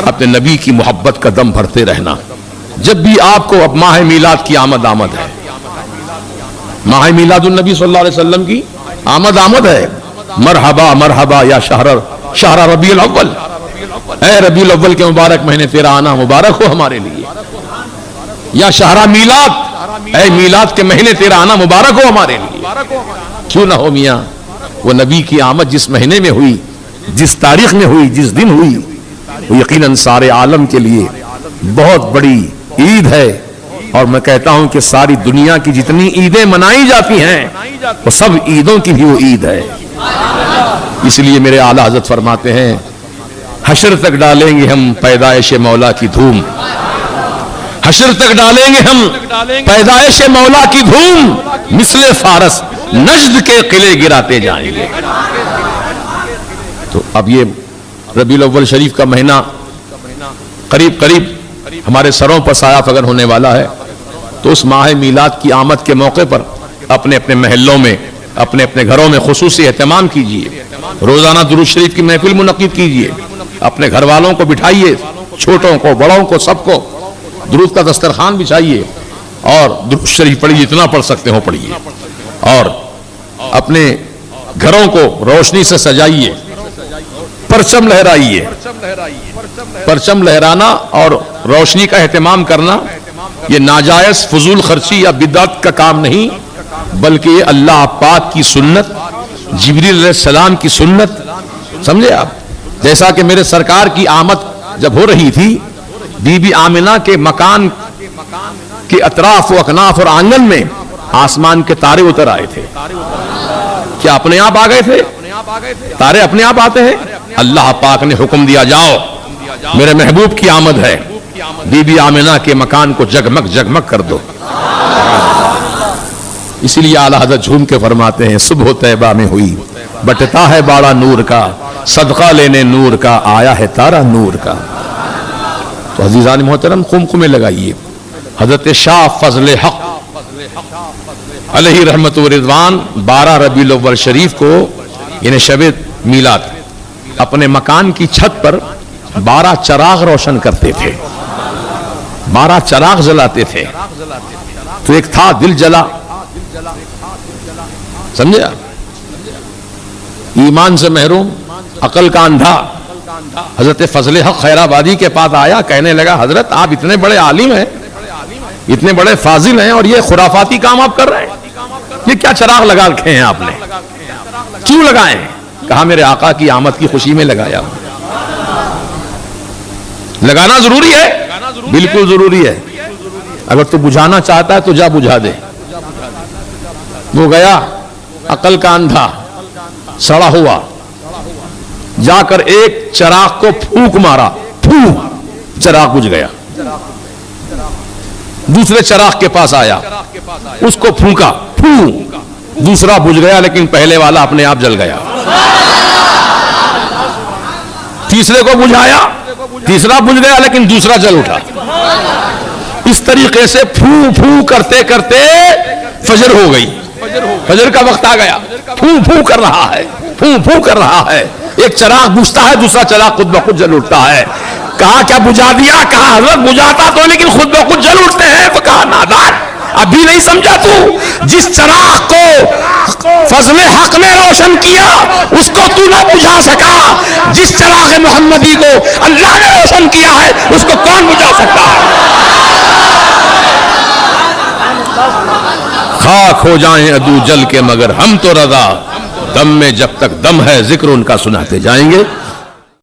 اپنے نبی کی محبت کا دم بھرتے رہنا. جب بھی آپ کو اب ماہ میلاد کی آمد ہے، ماہ میلاد النبی صلی اللہ علیہ وسلم کی آمد ہے. مرحبا مرحبا یا شہر ربیع الاول، اے ربیع الاول کے مبارک مہینے تیرا آنا مبارک ہو ہمارے لیے. یا شہر میلاد، اے میلاد کے مہینے تیرا آنا مبارک ہو ہمارے لیے. کیوں نہ ہو میاں، وہ نبی کی آمد جس مہینے میں ہوئی، جس تاریخ میں ہوئی، جس دن ہوئی، وہ یقیناً سارے عالم کے لیے بہت بڑی عید ہے. اور میں کہتا ہوں کہ ساری دنیا کی جتنی عیدیں منائی جاتی ہیں وہ سب عیدوں کی بھی وہ عید ہے. اس لیے میرے اعلیٰ حضرت فرماتے ہیں حشر تک ڈالیں گے ہم پیدائش مولا کی دھوم، حشر تک ڈالیں گے ہم پیدائش مولا کی دھوم، مثل فارس نجد کے قلعے گراتے جائیں گے. تو اب یہ ربیع الاول شریف کا مہینہ قریب قریب ہمارے سروں پر سایہ فگن ہونے والا ہے. تو اس ماہ میلاد کی آمد کے موقع پر اپنے اپنے محلوں میں، اپنے اپنے گھروں میں خصوصی اہتمام کیجئے. روزانہ درود شریف کی محفل منعقد کیجئے. اپنے گھر والوں کو بٹھائیے، چھوٹوں کو بڑوں کو سب کو درود کا دسترخوان بچھائیے اور درود شریف پڑھیے، جتنا پڑھ سکتے ہو پڑھیے. اور اپنے گھروں کو روشنی سے سجائیے، پرچم لہرائیے. پرچم لہرانا اور روشنی کا اہتمام کرنا یہ ناجائز فضول خرچی یا بدعت کا کام نہیں، بلکہ یہ اللہ پاک کی سنت، جبریل علیہ السلام کی سنت. سمجھے آپ؟ جیسا کہ میرے سرکار کی آمد جب ہو رہی تھی، بی بی آمنہ کے مکان کے اطراف و اکناف اور آنگن میں آسمان کے تارے اتر آئے تھے. کیا اپنے آپ آ گئے تھے؟ تارے اپنے آپ آتے ہیں؟ اللہ پاک نے حکم دیا جاؤ میرے محبوب کی آمد ہے، بی بی آمنہ کے مکان کو جگمگ جگمگ کر دو. اسی لیے اعلیٰ حضرت جھوم کے فرماتے ہیں صبح طیبہ میں ہوئی بٹتا ہے باڑا نور کا، صدقہ لینے نور کا آیا ہے تارا نور کا. تو عزیزان محترم قمقمے لگائیے. حضرت شاہ فضل حق علیہ رحمت و رضوان 12 ربیع الاول شریف کو یعنی شب میلاد اپنے مکان کی چھت پر 12 چراغ روشن کرتے تھے، 12 چراغ جلاتے تھے. تو ایک تھا دل جلا، سمجھے آپ؟ ایمان سے محروم، عقل کا اندھا حضرت فضل حق خیر آبادی کے پاس آیا، کہنے لگا حضرت آپ اتنے بڑے عالم ہیں، اتنے بڑے فاضل ہیں، اور یہ خرافاتی کام آپ کر رہے ہیں، یہ کیا چراغ لگا رکھے ہیں آپ نے؟ کیوں لگائے ہیں؟ کہا میرے آقا کی آمد کی خوشی میں لگایا. لگانا ضروری ہے، بالکل ضروری ہے. اگر تو بجھانا چاہتا ہے تو جا بجھا دے. وہ گیا عقل کا اندھا سڑا ہوا، جا کر ایک چراغ کو پھونک مارا، چراغ بجھ گیا. دوسرے چراغ کے پاس آیا، اس کو پھونکا، دوسرا بجھ گیا لیکن پہلے والا اپنے آپ جل گیا. تیسرے کو بجھایا، تیسرا بجھ گیا لیکن دوسرا جل اٹھا. اس طریقے سے پھو کرتے کرتے فجر ہو گئی، فجر کا وقت آ گیا. پھو کر رہا ہے، پھو کر رہا ہے. ایک چراغ بجھتا ہے، دوسرا چراغ خود بخود جل اٹھتا ہے. کہا کیا بجھا دیا؟ کہا حضرت بجھاتا تو لیکن خود بخود جل اٹھتے ہیں. تو کہا نادان ابھی نہیں سمجھا تو، جس چراغ کو فضل حق نے روشن کیا اس کو تو نہ بجھا سکا، جس چراغ محمدی کو اللہ نے روشن کیا ہے اس کو کون بجھا سکتا ہے؟ خاک ہو جائیں عدو جل کے مگر ہم تو رضا، دم میں جب تک دم ہے ذکر ان کا سناتے جائیں گے.